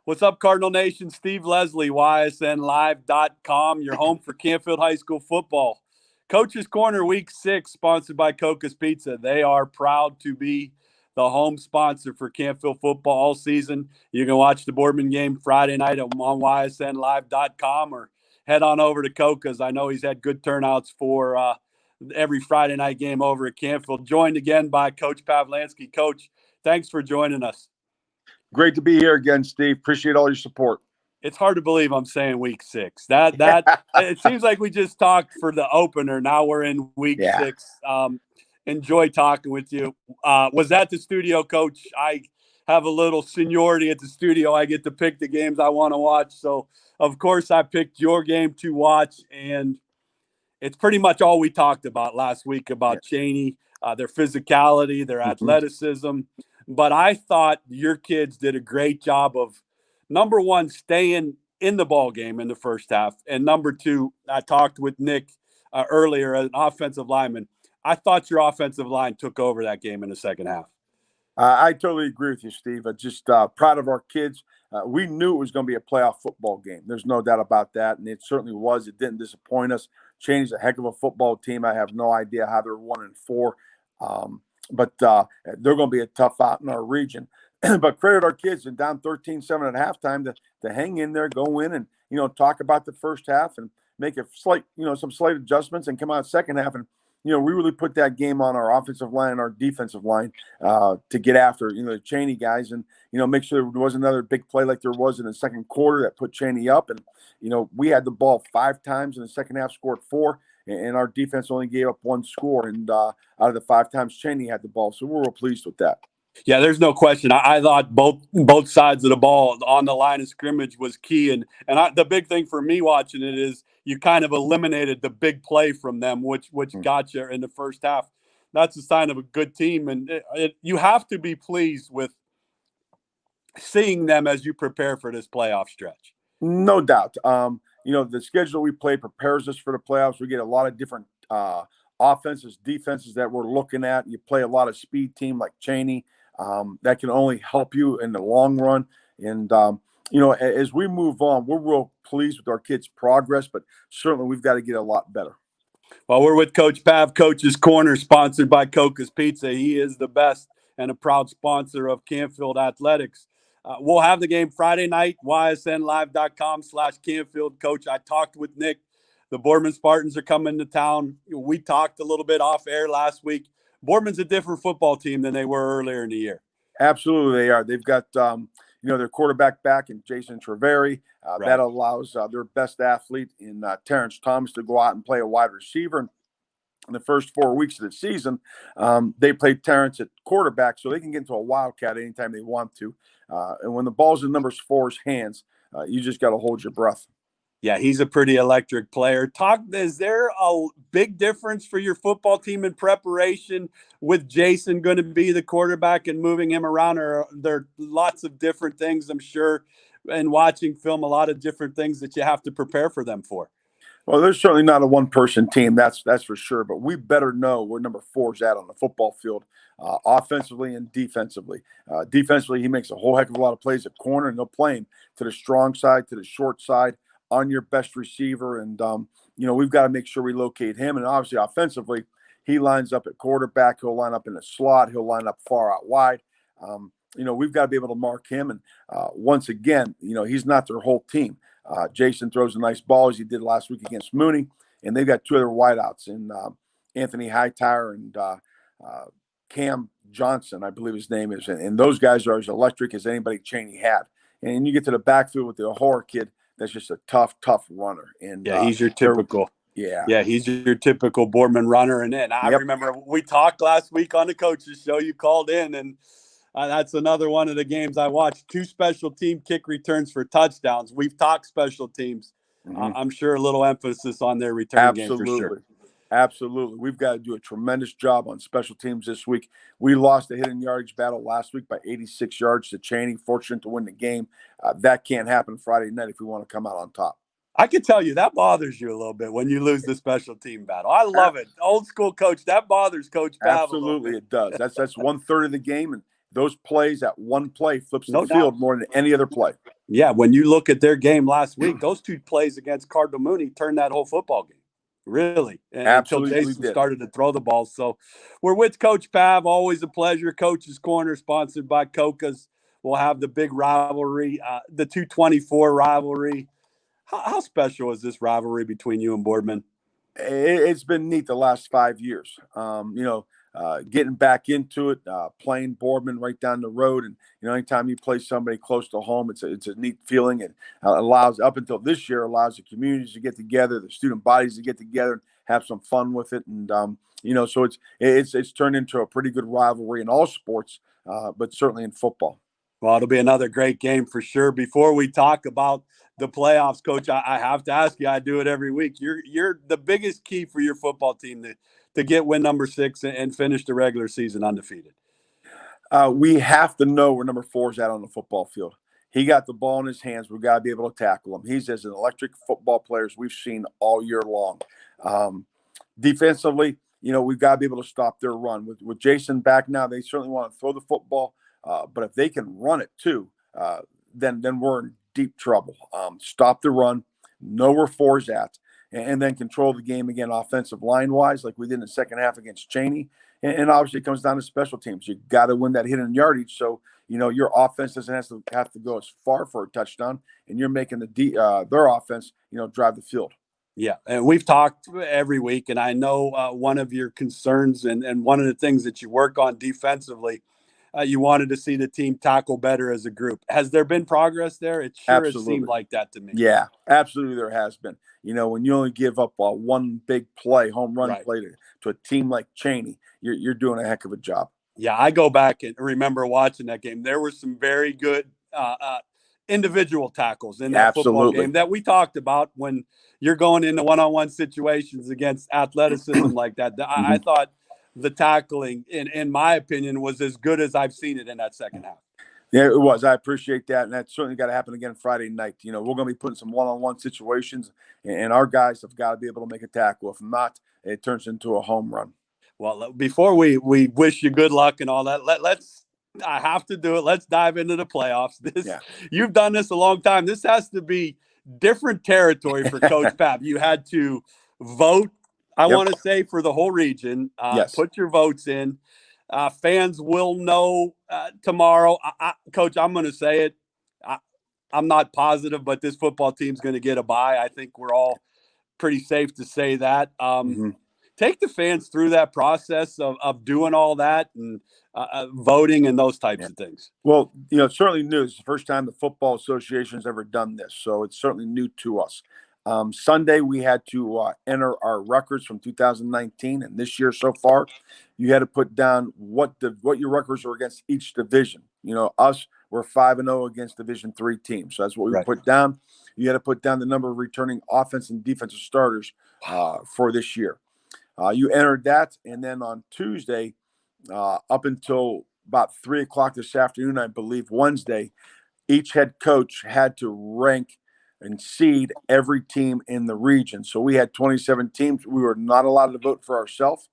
What's up, Cardinal Nation? Steve Leslie, ysnlive.com, your home for Canfield High School football. Coach's Corner Week 6, sponsored by Coca's Pizza. They are proud to be the home sponsor for Canfield football all season. You can watch the Boardman game Friday night on ysnlive.com or head on over to Coca's. I know he's had good turnouts for every Friday night game over at Canfield. Joined again by Coach Pavlansky. Coach, thanks for joining us. Great to be here again, Steve. Appreciate all your support. It's hard to believe I'm saying week 6. That it seems like we just talked for the opener. Now we're in week 6. Enjoy talking with you. Was at the studio, Coach. I have a little seniority at the studio. I get to pick the games I want to watch. So, of course, I picked your game to watch, and it's pretty much all we talked about last week about Chaney, their physicality, their athleticism. But I thought your kids did a great job of, number one, staying in the ball game in the first half. And number two, I talked with Nick earlier, an offensive lineman. I thought your offensive line took over that game in the second half. I totally agree with you, Steve. I'm just proud of our kids. We knew it was going to be a playoff football game. There's no doubt about that, and it certainly was. It didn't disappoint us. Chaney's a heck of a football team. I have no idea how they're 1-4. But they're going to be a tough out in our region. But credit our kids and down 13-7 at halftime to hang in there, go in and, talk about the first half and make a slight, some slight adjustments and come out second half. And, we really put that game on our offensive line and our defensive line to get after, the Chaney guys and, make sure there was another big play like there was in the second quarter that put Chaney up. And, we had the ball 5 times in the second half, scored 4. And our defense only gave up 1 score. And out of the 5 times Chaney had the ball. So we're real pleased with that. Yeah, there's no question. I thought both sides of the ball on the line of scrimmage was key. And the big thing for me watching it is you kind of eliminated the big play from them, which got you in the first half. That's a sign of a good team. And you have to be pleased with seeing them as you prepare for this playoff stretch. No doubt. The schedule we play prepares us for the playoffs. We get a lot of different offenses, defenses that we're looking at. You play a lot of speed team like Chaney. That can only help you in the long run. And, as we move on, we're real pleased with our kids' progress, but certainly we've got to get a lot better. Well, we're with Coach Pav, Coach's Corner, sponsored by Coca's Pizza. He is the best and a proud sponsor of Canfield Athletics. We'll have the game Friday night, ysnlive.com/Canfield. Coach, I talked with Nick. The Boardman Spartans are coming to town. We talked a little bit off air last week. Boardman's a different football team than they were earlier in the year. Absolutely, they are. They've got, their quarterback back in Jason Treveri. Right. That allows their best athlete in Terrence Thomas to go out and play a wide receiver. In the first 4 weeks of the season, they played Terrence at quarterback, so they can get into a wildcat anytime they want to. And when the ball's in number 4's hands, you just got to hold your breath. Yeah, he's a pretty electric player. Is there a big difference for your football team in preparation with Jason going to be the quarterback and moving him around? Or are there lots of different things, I'm sure, and watching film, a lot of different things that you have to prepare for them for? Well, there's certainly not a one-person team, that's for sure. But we better know where number 4 is at on the football field, offensively and defensively. Defensively, he makes a whole heck of a lot of plays at corner, and they'll play him to the strong side, to the short side, on your best receiver. And, we've got to make sure we locate him. And obviously offensively, he lines up at quarterback. He'll line up in the slot. He'll line up far out wide. We've got to be able to mark him. And once again, he's not their whole team. Jason throws a nice ball as he did last week against Mooney. And they've got 2 other wideouts in Anthony Hightower and Cam Johnson, I believe his name is. And those guys are as electric as anybody Chaney had. And you get to the backfield with the Horror kid. That's just a tough runner. And he's your typical. Yeah, he's your typical Boardman runner. And then I remember we talked last week on the coaches show. You called in, and that's another one of the games I watched. 2 special team kick returns for touchdowns. We've talked special teams. I'm sure a little emphasis on their return game for sure. Absolutely. We've got to do a tremendous job on special teams this week. We lost the hidden yardage battle last week by 86 yards to Chaney. Fortunate to win the game. That can't happen Friday night if we want to come out on top. I can tell you that bothers you a little bit when you lose the special team battle. I love it. Old school coach, that bothers Coach Pav. Absolutely, it does. That's 1/3 of the game, and those plays, that one play flips the field more than any other play. Yeah, when you look at their game last week, those two plays against Cardinal Mooney turned that whole football game. Really, until Absolutely Jason did. started to throw the ball. So we're with Coach Pav. Always a pleasure. Coach's Corner, sponsored by Coca's. We'll have the big rivalry, the 224 rivalry. How special is this rivalry between you and Boardman? It's been neat the last 5 years. Getting back into it, playing Boardman right down the road, and anytime you play somebody close to home, it's a neat feeling. It allows, up until this year, allows the communities to get together, the student bodies to get together, and have some fun with it. And so it's turned into a pretty good rivalry in all sports, but certainly in football. Well, it'll be another great game for sure. Before we talk about the playoffs, Coach, I have to ask you. I do it every week. You're the biggest key for your football team to get win number 6 and finish the regular season undefeated. We have to know where number 4 is at on the football field. He got the ball in his hands. We've got to be able to tackle him. He's as an electric football player as we've seen all year long. Defensively, we've got to be able to stop their run. With Jason back now, they certainly want to throw the football, but if they can run it too, then we're in deep trouble. Stop the run, know where 4's at, and then control the game again offensive line-wise like we did in the second half against Chaney. And obviously it comes down to special teams. You got to win that hidden yardage so your offense doesn't have to go as far for a touchdown, and you're making their offense drive the field. Yeah, and we've talked every week, and I know one of your concerns and one of the things that you work on defensively, you wanted to see the team tackle better as a group. Has there been progress there? It sure has seemed like that to me. Yeah, absolutely there has been. When you only give up one big play, home run play to a team like Chaney, you're doing a heck of a job. Yeah, I go back and remember watching that game. There were some very good individual tackles in that football game that we talked about when you're going into one-on-one situations against athleticism like that. I thought the tackling, in my opinion, was as good as I've seen it in that second half. Yeah, it was. I appreciate that, and that's certainly got to happen again Friday night. We're going to be putting some one-on-one situations, and our guys have got to be able to make a tackle. If not, it turns into a home run. Well, before we wish you good luck and all that, let's I have to do it. Let's dive into the playoffs. You've done this a long time. This has to be different territory for Coach Pav. You had to vote, I want to say, for the whole region. Put your votes in. Fans will know tomorrow. Coach, I'm going to say it. I'm not positive, but this football team's going to get a bye. I think we're all pretty safe to say that. Take the fans through that process of doing all that and voting and those types of things. Well, it's certainly new. It's the first time the Football Association has ever done this, so it's certainly new to us. Sunday, we had to enter our records from 2019 and this year so far. You had to put down what your records are against each division. Us, we're 5-0 against Division III teams, so that's what we put down. You had to put down the number of returning offense and defensive starters for this year. You entered that, and then on Tuesday, up until about 3 o'clock this afternoon, I believe, Wednesday, each head coach had to rank and seed every team in the region. So we had 27 teams. We were not allowed to vote for ourselves.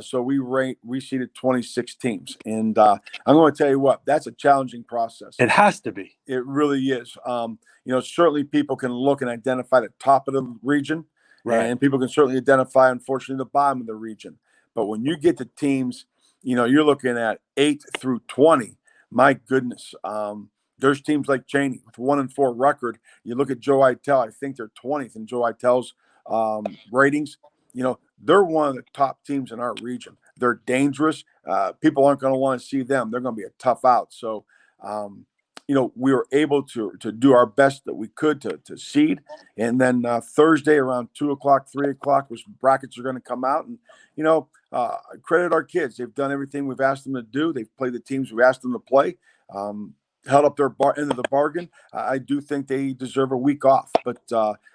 So we seeded 26 teams. And I'm going to tell you what, that's a challenging process. It has to be. It really is. Certainly people can look and identify the top of the region. And people can certainly identify, unfortunately, the bottom of the region. But when you get to teams, you're looking at 8 through 20. My goodness. There's teams like Chaney with 1-4 record. You look at Joe Itel, I think they're 20th in Joe Itel's ratings. They're one of the top teams in our region. They're dangerous. People aren't going to want to see them. They're going to be a tough out. So, we were able to do our best that we could to seed. And then Thursday around 2 o'clock, 3 o'clock, which brackets are going to come out. And, credit our kids. They've done everything we've asked them to do. They've played the teams we've asked them to play. Held up their end of the bargain. I do think they deserve a week off, but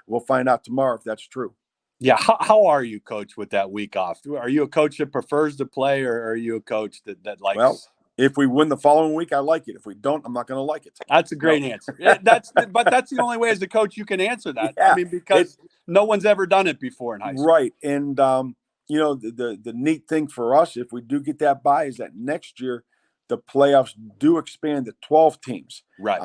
we'll find out tomorrow if that's true. Yeah. How are you, Coach, with that week off? Are you a coach that prefers to play, or are you a coach that likes? Well, if we win the following week, I like it. If we don't, I'm not going to like it. That's a great answer. But that's the only way as a coach you can answer that. Yeah, because no one's ever done it before in high school. Right. And, the neat thing for us, if we do get that bye, is that next year the playoffs do expand to 12 teams. Right.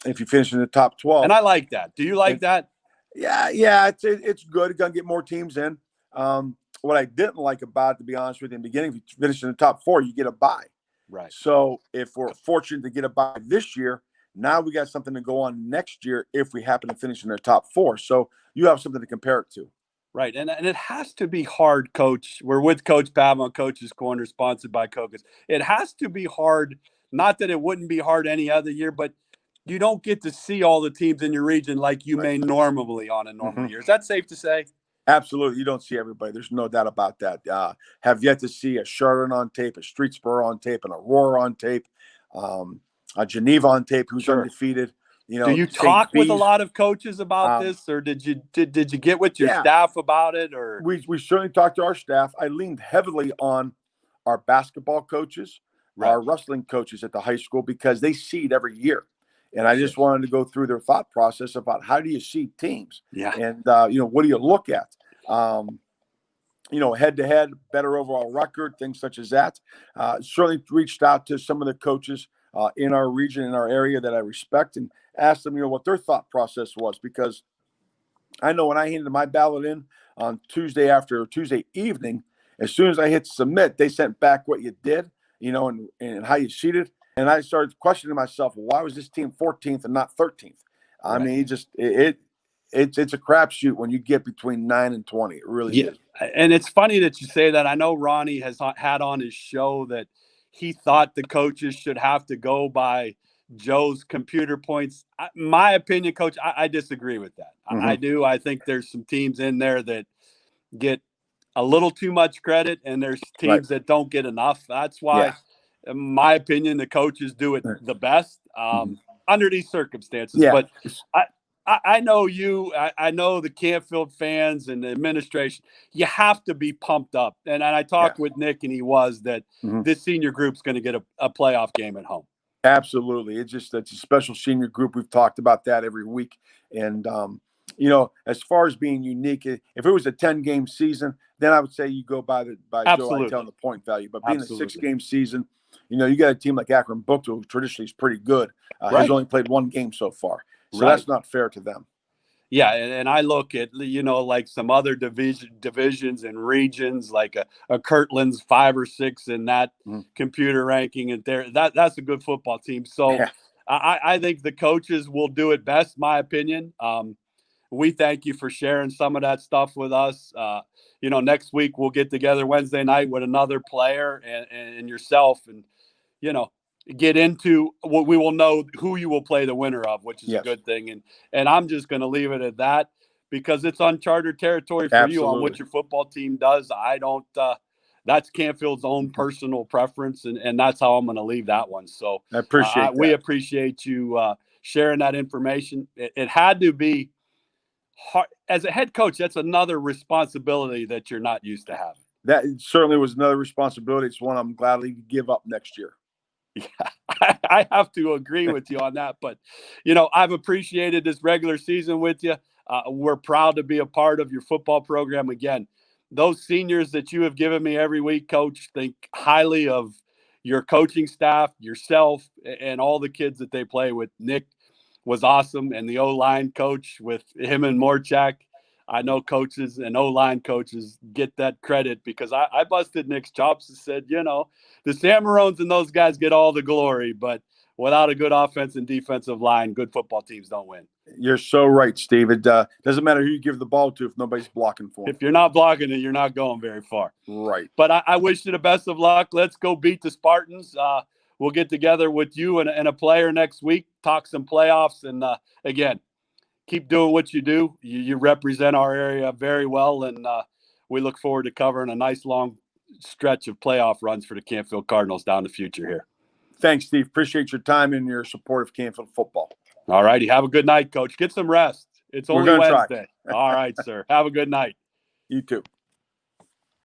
If you finish in the top 12. And I like that. Do you like that? Yeah, it's good. It's gonna get more teams in. What I didn't like about it, to be honest with you, in the beginning, if you finish in the top 4, you get a bye. Right. So if we're fortunate to get a bye this year, now we got something to go on next year if we happen to finish in the top 4. So you have something to compare it to. Right. And it has to be hard, Coach. We're with Coach Pav on Coach's Corner, sponsored by Cocos. It has to be hard. Not that it wouldn't be hard any other year, but you don't get to see all the teams in your region like you may normally on a normal year. Is that safe to say? Absolutely. You don't see everybody. There's no doubt about that. Have yet to see a Chardon on tape, a Streetsboro on tape, an Aurora on tape, a Geneva on tape who's undefeated. Do you talk with a lot of coaches about this, or did you get with your staff about it? Or we certainly talked to our staff. I leaned heavily on our basketball coaches, our wrestling coaches at the high school, because they seed every year. And I just wanted to go through their thought process about how do you seed teams? Yeah. And, what do you look at? Head to head, better overall record, things such as that. Certainly reached out to some of the coaches in our region, in our area that I respect, and asked them, what their thought process was, because I know when I handed my ballot in on Tuesday evening, as soon as I hit submit, they sent back what you did, and how you seated. And I started questioning myself, why was this team 14th and not 13th? I mean, it's a crapshoot when you get between 9 and 20. It really is. And it's funny that you say that. I know Ronnie has had on his show that he thought the coaches should have to go by Joe's computer points. My opinion, Coach, I disagree with that. I do. I think there's some teams in there that get a little too much credit, and there's teams that don't get enough. That's why, in my opinion, the coaches do it the best under these circumstances. Yeah. But I know you. I know the Canfield fans and the administration. You have to be pumped up. And I talked with Nick, and he was that this senior group's going to get a playoff game at home. Absolutely. It's a special senior group. We've talked about that every week. And, as far as being unique, if it was a 10-game season, then I would say you go by Joe Itel and the point value. But being a 6-game season, you got a team like Akron Bookville, who traditionally is pretty good, has only played 1 game so far. So that's not fair to them. Yeah, and I look at, like some other divisions and regions, like a Kirtland's 5 or 6 in that computer ranking, and that's a good football team. So I think the coaches will do it best, my opinion. We thank you for sharing some of that stuff with us. Next week we'll get together Wednesday night with another player and yourself, and get into what we will know who you will play the winner of, which is a good thing. And I'm just going to leave it at that, because it's uncharted territory for you on what your football team does. I don't, that's Canfield's own personal preference. And that's how I'm going to leave that one. So I appreciate that. We appreciate you sharing that information. It had to be hard. As a head coach, that's another responsibility that you're not used to having. That certainly was another responsibility. It's one I'm gladly to give up next year. Yeah, I have to agree with you on that. But, I've appreciated this regular season with you. We're proud to be a part of your football program. Again, those seniors that you have given me every week, Coach, think highly of your coaching staff, yourself, and all the kids that they play with. Nick was awesome, and the O-line coach with him and Morchak. I know coaches and O-line coaches get that credit, because I busted Nick's chops and said, the Samarones and those guys get all the glory, but without a good offense and defensive line, good football teams don't win. You're so right, Steve. It doesn't matter who you give the ball to if nobody's blocking for them. If you're not blocking it, you're not going very far. Right. But I wish you the best of luck. Let's go beat the Spartans. We'll get together with you and a player next week, talk some playoffs, and again, keep doing what you do. You represent our area very well, and we look forward to covering a nice long stretch of playoff runs for the Canfield Cardinals down the future here. Thanks, Steve. Appreciate your time and your support of Canfield football. All righty. Have a good night, Coach. Get some rest. It's only Wednesday. All right, sir. Have a good night. You too.